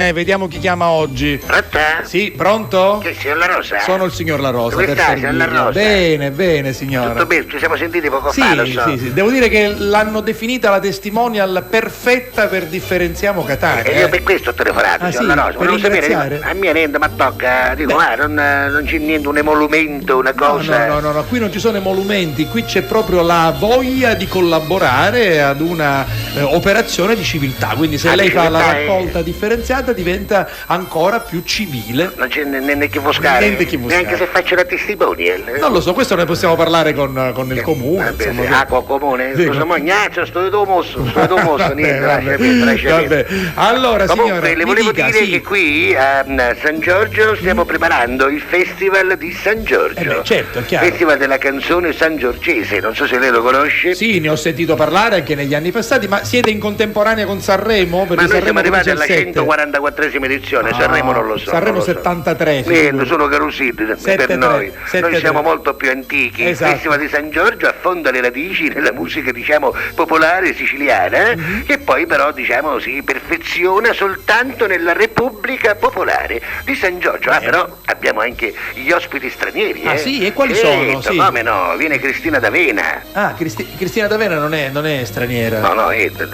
Vediamo chi chiama oggi. Pronto? Sì, pronto? Che signor La Rosa? Sono il signor La Rosa. Come per stai, signor La servirla. Rosa? Bene, bene, signora. Tutto bene, ci siamo sentiti poco Sì, fa, lo so. sì. Devo dire che l'hanno definita la testimonial perfetta per Differenziamo Catania. E io per questo ho telefonato, Ah, signor sì? La Rosa. Per Volevo sapere, ringraziare? a mia niente, ma tocca, dico, non c'è niente, un emolumento, una cosa. No, qui non ci sono emolumenti, qui c'è proprio la voglia di collaborare ad una operazione di civiltà, quindi se lei fa la raccolta differenziata diventa ancora più civile. Non c'è niente che buscare, neanche se faccio la testimonial. Non lo so, questo ne possiamo parlare con il comune. Vabbè, insomma, sì, acqua comune, sì, scusa, mognaccio, sto mosso, niente, lascia vabbè. perdere. Allora, Comunque, signora, le mi volevo dica, dire sì. che qui a San Giorgio stiamo preparando il Festival di San Giorgio. Certo, è chiaro. Festival della canzone sangiorgese, non so se lei lo conosce. Sì, ne ho sentito parlare anche negli anni passati, ma siete in contemporanea con Sanremo? Perché Ma noi siamo Sanremo arrivati alla comincia il 7. 144esima edizione, Sanremo non lo so. Sanremo non lo so. 73. Niente, sono carusini per 7-3, noi. 7-3. Noi siamo molto più antichi. Esatto. Il Festival di San Giorgio affonda le radici nella musica, diciamo, popolare siciliana, che poi però, diciamo, si perfeziona soltanto nella Repubblica Popolare di San Giorgio. Però abbiamo anche gli ospiti stranieri. Ah, sì? E quali Certo, sono? Sì. come no? Viene Cristina D'Avena. Ah, Cristina D'Avena non è straniera. No,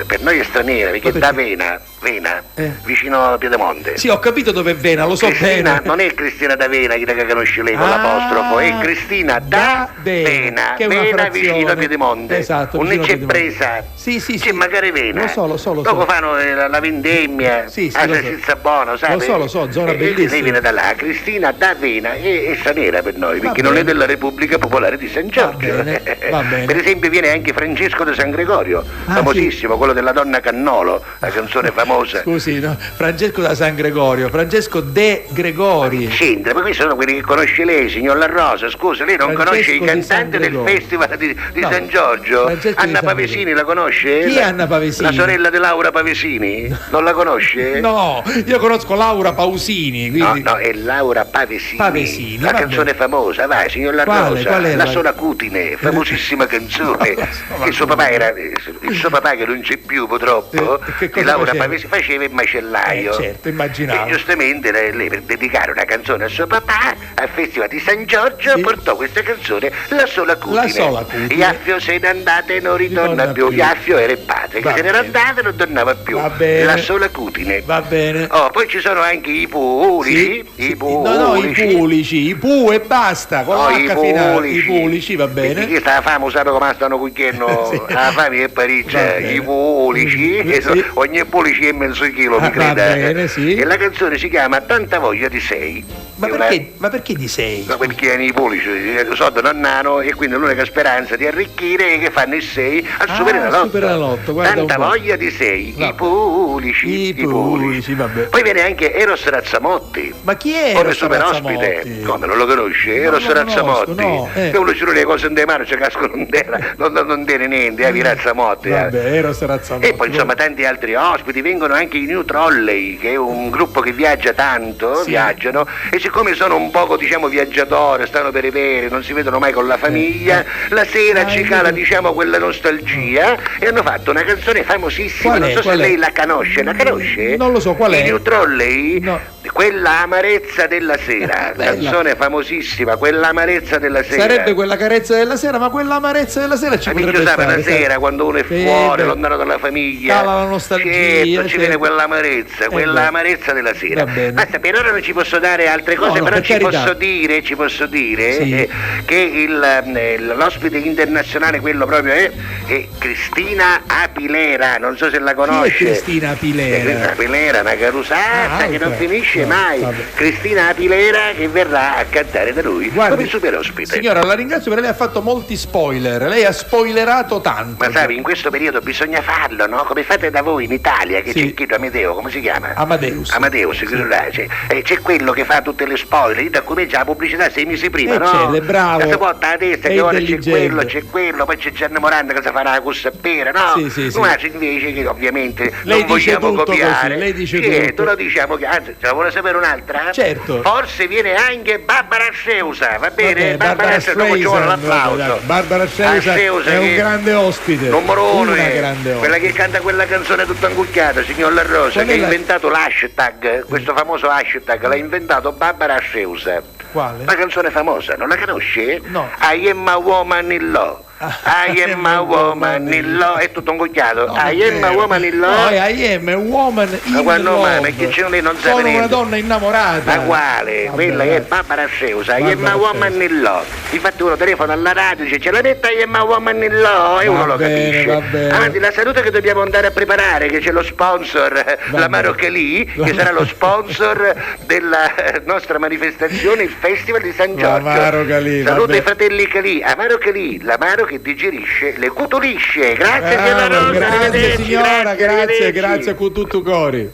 per noi è straniera, perché perché? D'Avena, Vena, vicino a Piedemonte. Sì, ho capito dove è Vena, lo so Cristina, bene. non è Cristina D'Avena, chi che conosce lei con l'apostrofo, è Cristina D'Avena, che è una Vena frazione. vicino a Piedemonte. Esatto, Non vicino a c'è Piedemonte. presa. Sì. C'è magari Vena. Lo so. Dopo fanno la vendemmia, Sì, la lo so. salsiccia buona, sai? Lo so, zona bellissima. Lei viene da là, Cristina D'Avena è straniera per noi, perché Va non è bene. della Repubblica Popolare di San Giorgio. Va bene. Per esempio viene anche Francesco de San Gregorio, Ah, famosissimo, quello della donna Cannolo, la canzone famosa. Scusi, no? Francesco da San Gregorio, Francesco De Gregori. C'entra, ma questi sono quelli che conosce lei, signor La Rosa. Scusa, lei non Francesco conosce i di San cantanti del Gregorio. Festival di No, San Giorgio? Francesco di Anna San Pavesini la conosce? Chi è Anna Pavesini? La sorella di Laura Pavesini? Non la conosce? No, io conosco Laura Pausini, quindi... No, è Laura Pavesini. Pavesini, La vabbè. canzone famosa, vai, signor La Quale? Rosa. Qual era? La sola cutine, famosissima canzone. Il suo papà che non c'è più purtroppo, Che cosa di Laura faceva? Pavesini, faceva il macellaio. Certo, immaginavo. E giustamente lei per dedicare una canzone a suo papà al Festival di San Giorgio portò questa canzone, La sola cutine. La sola cutine. Iaffio se ne andate e non ritorna più. Iaffio era il padre, che Va se n'era bene. andato e non tornava più. Va bene. La sola cutine. Va bene. Oh, poi ci sono anche i pulici. Sì. I pulici. No, i pulici, i pu e basta, con Oh, l'H finale, i pulici, va Perché bene. chi sta la fama, sape come stanno cucchiando Sì. la fame e Parigi, Va bene. i pulici, Sì. ogni pulici è mezzo chilo, mi Va creda. bene, sì. E la canzone si chiama Tanta voglia di sei. Ma È una- perché di 6? No, perché i pulici sono nonnano e quindi l'unica speranza di arricchire è che fanno il 6 al Superenalotto. Superenalotto, guarda Tanta un po'. voglia di 6, Vabbè. i pulici, I pulici, vabbè. Poi viene anche Eros Razzamotti. Ma chi è Come Eros super Razzamotti? ospite, come non lo conosce? Non Eros lo Razzamotti, conosco, no, che uno ci le cose in de mano, ci casco non tiene niente, vi Razzamotti. Vabbè, Eros Razzamotti. E poi insomma tanti altri ospiti, vengono anche i New Trolley, che è un gruppo che viaggia tanto, Sì. viaggiano, e siccome sono un poco diciamo viaggiatori, stanno per i peri, non si vedono mai con la famiglia, la sera ci cala diciamo quella nostalgia e hanno fatto una canzone famosissima, Qual non è? so se Qual è? lei la conosce? Non lo so, qual è? I New Trolley? No. Quella amarezza della sera, Bella. canzone famosissima, quella amarezza della sera. Sarebbe quella carezza della sera, ma quella amarezza della sera ci Amici, potrebbe sape, stare. la sera quando uno è Sì, fuori, beh. lontano dalla famiglia, Cala la nostalgia, certo, ci certo. viene quell'amarezza, beh. amarezza della sera. Va bene. Basta, per ora non ci posso dare altre cose, no, però per ci carità. posso dire Sì. che l'ospite internazionale, quello proprio è Cristina Apilera, non so se la Chi è conosce. Cristina Apilera? Cristina Apilera, una carusata Ah, che non ok. finisce No, mai. vabbè. Cristina Apilera che verrà a cantare da lui Guardi, come super ospite. Signora, la ringrazio perché lei ha fatto molti spoiler. Lei ha spoilerato tanto. Ma sai, in questo periodo bisogna farlo, no? Come fate da voi in Italia, che Sì. c'è chiedo Amedeo, come si chiama? Amadeus. Amadeus, c'è quello che fa tutte le spoiler, io da comincia la pubblicità 6 mesi prima, no? certo, è bravo, Che si porta la testa, è che ora intelligente. c'è quello, poi c'è Gianni Morandi che si farà la cussa pera, no? Sì. Noi invece che ovviamente Lei non dice vogliamo tutto copiare. così, lei dice Certo, tutto. lo diciamo che, anzi, ce la vuole sapere un'altra? Certo. Forse viene anche Barbara Sceusa, va bene? Vabbè, Barbara Sceusa, dopo ci vuole Streisand, l'applauso. vabbè, Barbara Sceusa Sceusa è un che- grande ospite. Numero uno, Una grande quella ospite. che canta quella canzone tutta angucchiata, signor La Rosa, Qual che è ha la- inventato l'hashtag, questo famoso hashtag, l'ha inventato Barbara Sceusa. Quale? Una canzone famosa, non la conosci? No. I am a woman in law. I am a woman in law. È tutto ingocchiato. I am a woman in law. No, I am a woman in Ma quando love. mai? Ma chi c'è lì non sa Sono niente. una donna innamorata. Ma quale? Vabbè, Quella dai. è Barbara Sceusa, I am Barbara a woman in law. Infatti uno telefona alla radio e dice ce la metta I am a woman in law e Va uno lo bene, capisce. va bene. Avanti, la salute che dobbiamo andare a preparare, che c'è lo sponsor, la Marochelì, che sarà lo sponsor della nostra manifestazione, il Festival di San Giorgio. Amaro Calì, Saluto vabbè. i fratelli Calì, Amaro Calì, l'amaro che digerisce le cutolisce. Grazie signora Bravo, Rosa, grazie arrivederci, signora, grazie, arrivederci. grazie con tutto cori.